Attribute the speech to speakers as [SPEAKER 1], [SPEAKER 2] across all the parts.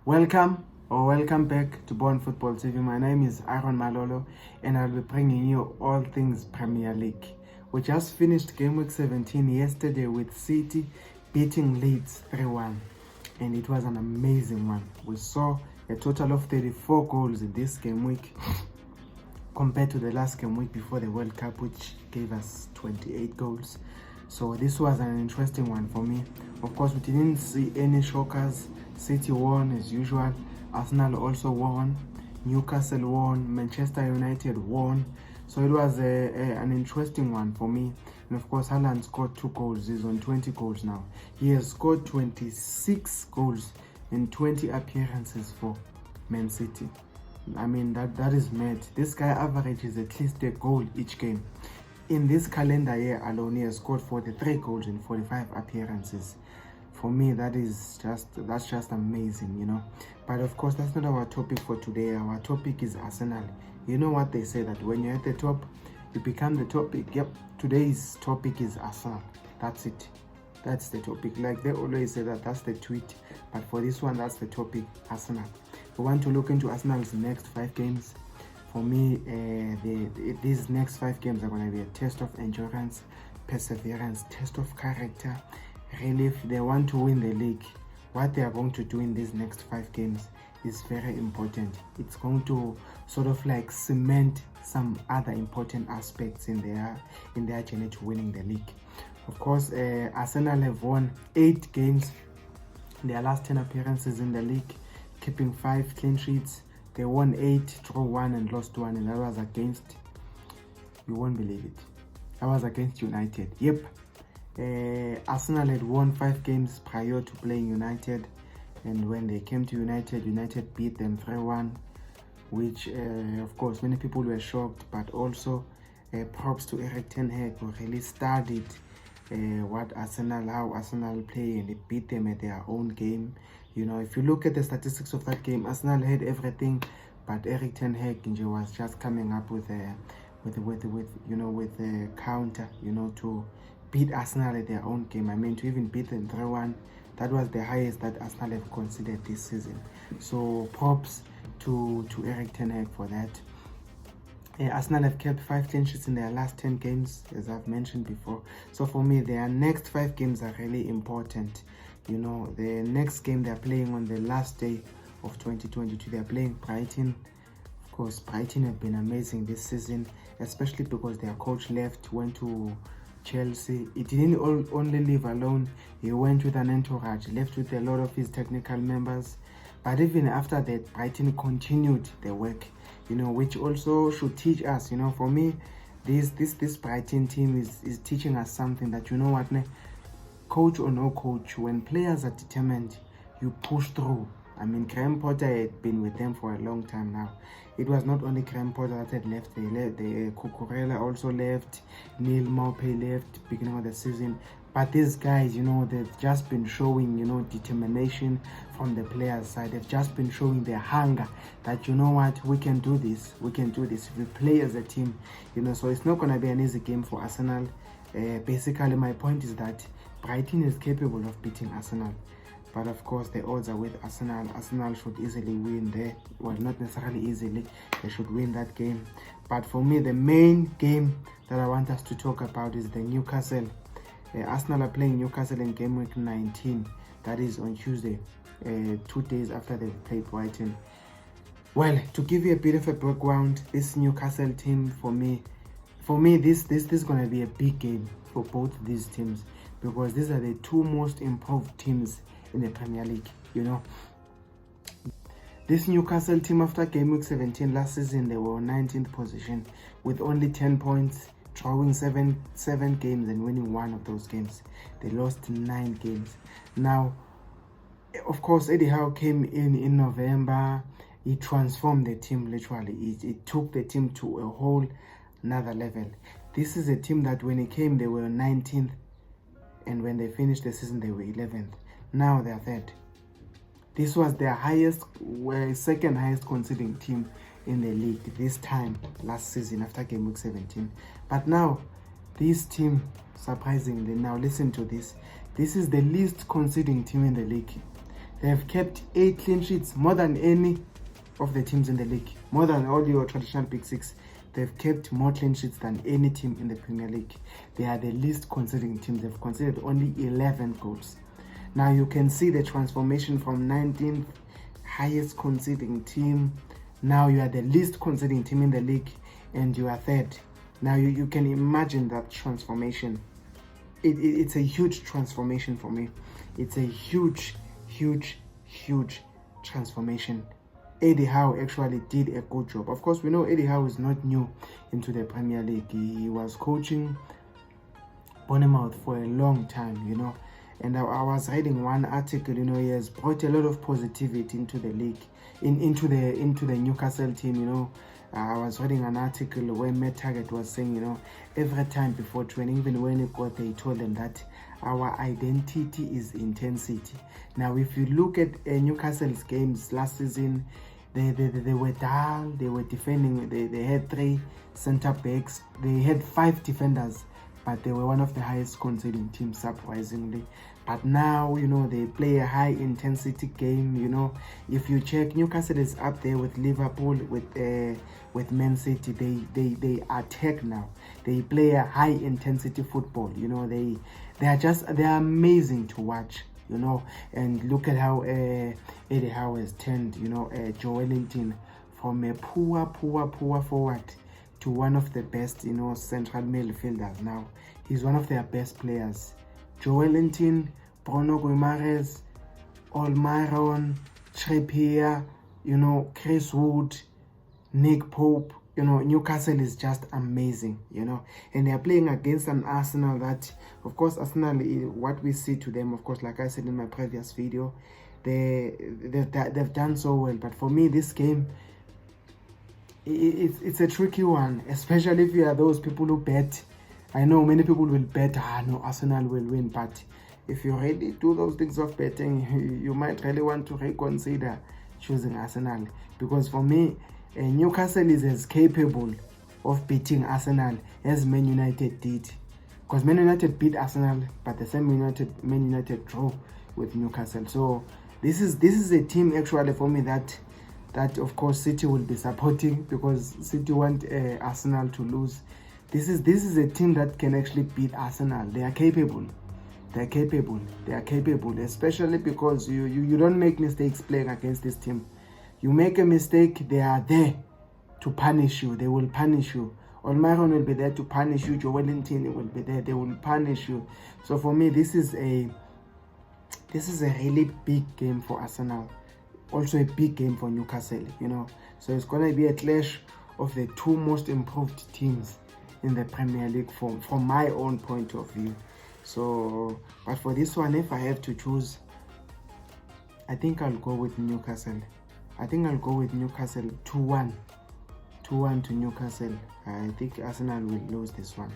[SPEAKER 1] Welcome back to Born Football TV. My name is Aaron Malolo and I'll be bringing you all things Premier League. We just finished game week 17 yesterday with City beating Leeds 3-1 and it was an amazing one. We saw a total of 34 goals in this game week compared to the last game week before the World Cup, which gave us 28 goals. So this was an interesting one for me. Of course, we didn't see any shockers. City won as usual. Arsenal also won. Newcastle won. Manchester United won. So it was an interesting one for me. And of course, Haaland scored 2 goals. He's on 20 goals now. He has scored 26 goals in 20 appearances for Man City. I mean, that is mad. This guy averages at least a goal each game. In this calendar year alone, he has scored 43 goals in 45 appearances. For me, that's just amazing, you know. But of course, that's not our topic for today. Our topic is Arsenal. You know what they say, that when you're at the top, you become the topic. Yep, today's topic is Arsenal. That's it. That's the topic. Like they always say that's the tweet. But for this one, that's the topic, Arsenal. We want to look into Arsenal's next 5 games. For me, these next 5 games are going to be a test of endurance, perseverance, test of character. Really, if they want to win the league, what they are going to do in these next 5 games is very important. It's going to sort of like cement some other important aspects in their journey to winning the league. Of course, Arsenal have won 8 games in their last 10 appearances in the league, keeping 5 clean sheets. They won 8, drew 1 and lost 1, and that was against, you won't believe it, that was against United. Yep. Arsenal had won 5 games prior to playing United, and when they came to United beat them 3-1, which of course many people were shocked, but also props to Erik ten Hag, who really studied how Arsenal play, and it beat them at their own game. You know, if you look at the statistics of that game, Arsenal had everything, but Erik ten Hag was just coming up with a counter, you know, to beat Arsenal at their own game. I mean, to even beat them 3-1, that was the highest that Arsenal have considered this season. So props to Erik ten Hag for that. Arsenal have kept 5 clean sheets in their last 10 games, as I've mentioned before. So for me, their next 5 games are really important. You know, the next game they're playing on the last day of 2022, they're playing Brighton. Of course, Brighton have been amazing this season, especially because their coach left, went to Chelsea. He didn't only live alone, he went with an entourage, left with a lot of his technical members. But even after that, Brighton continued the work, you know, which also should teach us, you know. For me, this Brighton team is teaching us something, that, you know what, coach or no coach, when players are determined, you push through. I mean, Graham Potter had been with them for a long time now. It was not only Graham Potter that had left. Cucurella also left. Neil Maupay left beginning of the season. But these guys, you know, they've just been showing, you know, determination from the players' side. They've just been showing their hunger that, you know what, we can do this. We can do this. We play as a team, you know. So it's not going to be an easy game for Arsenal. Basically, my point is that Brighton is capable of beating Arsenal. But of course, the odds are with Arsenal. Arsenal should easily win there. Well, not necessarily easily. They should win that game. But for me, the main game that I want us to talk about is the Newcastle. Arsenal are playing Newcastle in game week 19. That is on Tuesday, 2 days after they played Brighton. Well, to give you a bit of a background, this Newcastle team, for me, this is going to be a big game for both these teams, because these are the 2 most improved teams in the Premier League, you know. This Newcastle team, after game week 17 last season, they were on 19th position with only 10 points, drawing 7 games and winning 1 of those games. They lost 9 games. Now, of course, Eddie Howe came in November. He transformed the team literally. It took the team to a whole another level. This is a team that when he came, they were 19th, and when they finished the season, they were 11th. Now they're 3rd. This was their second highest conceding team in the league this time last season after game week 17. But now, this team, surprisingly, now listen to this. This is the least conceding team in the league. They have kept 8 clean sheets, more than any of the teams in the league, more than all your traditional big six. They've kept more clean sheets than any team in the Premier League. They are the least conceding team. They've conceded only 11 goals. Now you can see the transformation from 19th highest conceding team. Now you are the least conceding team in the league and you are third. Now you can imagine that transformation. It's a huge transformation for me. It's a huge transformation. Eddie Howe actually did a good job. Of course, we know Eddie Howe is not new into the Premier League. He was coaching Bournemouth for a long time, you know. And I was reading one article, you know, he has brought a lot of positivity into the league, into the Newcastle team, you know. I was reading an article where Matt Target was saying, you know, every time before training, even when he got there, he told them that our identity is intensity. Now, if you look at Newcastle's games last season, they were dull, they were defending, they had 3 centre backs, they had 5 defenders, but they were one of the highest conceding teams, surprisingly. But now, you know, they play a high intensity game. You know, if you check, Newcastle is up there with Liverpool, with Man City. They attack now. They play a high intensity football. You know, they are amazing to watch. You know, and look at how Eddie Howe has turned, you know, Joe Wellington from a poor forward to one of the best, you know, central midfielders now. He's one of their best players. Joe Wellington, Bruno Guimaraes, Almiron, Trippier, you know, Chris Wood, Nick Pope. You know, Newcastle is just amazing, you know. And they are playing against an Arsenal that, of course, Arsenal, what we see to them, of course, like I said in my previous video, they've done so well. But for me, this game, it's a tricky one, especially if you are those people who bet. I know many people will bet, no, Arsenal will win. But if you really do those things of betting, you might really want to reconsider choosing Arsenal. Because for me, Newcastle is as capable of beating Arsenal as Man United did. Because Man United beat Arsenal, but the same Man United drew with Newcastle. So this is a team actually for me that of course City will be supporting, because City want Arsenal to lose. This is a team that can actually beat Arsenal. They are capable. They're capable, especially because you don't make mistakes playing against this team. You make a mistake, they are there to punish you. They will punish you. Almiron will be there to punish you. Joe Wellington will be there. They will punish you. So for me, this is a really big game for Arsenal. Also a big game for Newcastle, you know. So it's going to be a clash of the 2 most improved teams in the Premier League from my own point of view. So, but for this one, if I have to choose, I think I'll go with Newcastle. I think I'll go with Newcastle 2-1. 2-1 to Newcastle. I think Arsenal will lose this one.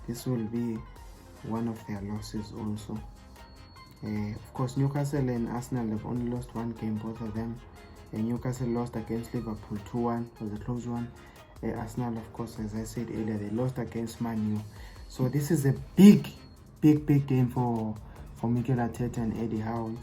[SPEAKER 1] This will be one of their losses also. Of course, Newcastle and Arsenal have only lost 1 game, both of them. Newcastle lost against Liverpool 2-1. It was a close one. Arsenal, of course, as I said earlier, they lost against Man U. So this is a big game for Mikel Arteta and Eddie Howe.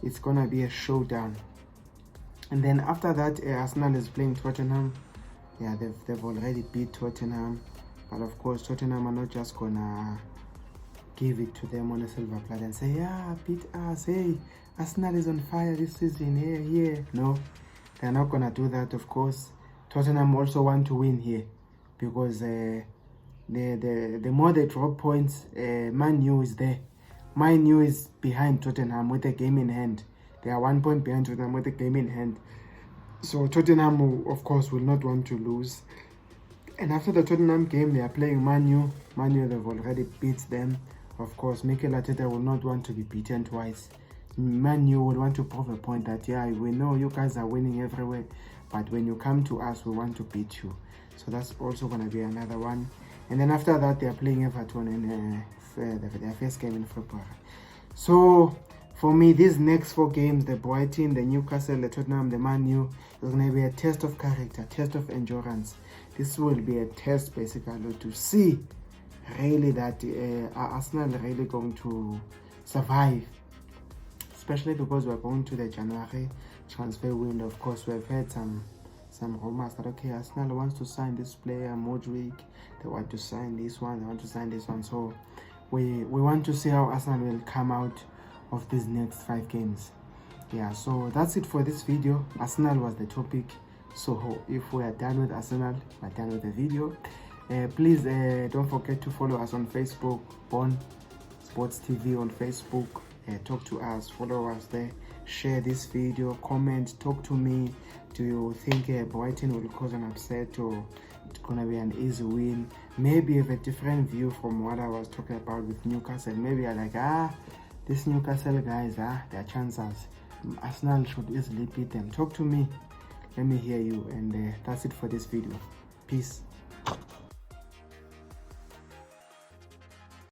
[SPEAKER 1] It's gonna be a showdown. And then after that, Arsenal is playing Tottenham. Yeah, they've already beat Tottenham. But of course, Tottenham are not just gonna give it to them on a silver platter and say, yeah, beat us. Hey, Arsenal is on fire this season. Yeah. No, they're not gonna do that, of course. Tottenham also want to win here, because the more they drop points, Man U is there. Man U is behind Tottenham with a game in hand. They are 1 point behind Tottenham with a game in hand. So Tottenham, of course, will not want to lose. And after the Tottenham game, they are playing Man U. Man U, they've already beat them. Of course, Mikel Arteta will not want to be beaten twice. Man U would want to prove a point that, yeah, we know you guys are winning everywhere, but when you come to us, we want to beat you. So that's also going to be another one. And then after that, they are playing Everton in their first game in February. So for me, these next 4 games, the Brighton, the Newcastle, the Tottenham, the Man U, is going to be a test of character, test of endurance. This will be a test basically to see really that are Arsenal really going to survive especially because we're going to the January transfer window. Of course, we've heard some rumors that okay, Arsenal wants to sign this player, Modric. They want to sign this one. They want to sign this one. So we want to see how Arsenal will come out of these next 5 games. Yeah, so that's it for this video. Arsenal was the topic. So if we are done with Arsenal, we're done with the video. Please don't forget to follow us on Facebook, Born Sports TV on Facebook. Talk to us, follow us there, share this video, comment, talk to me. Do you think Brighton will cause an upset, or it's gonna be an easy win? Maybe you have a different view from what I was talking about with Newcastle. Maybe you're like, this Newcastle guys, their chances, Arsenal should easily beat them. Talk to me, let me hear you. And that's it for this video. Peace.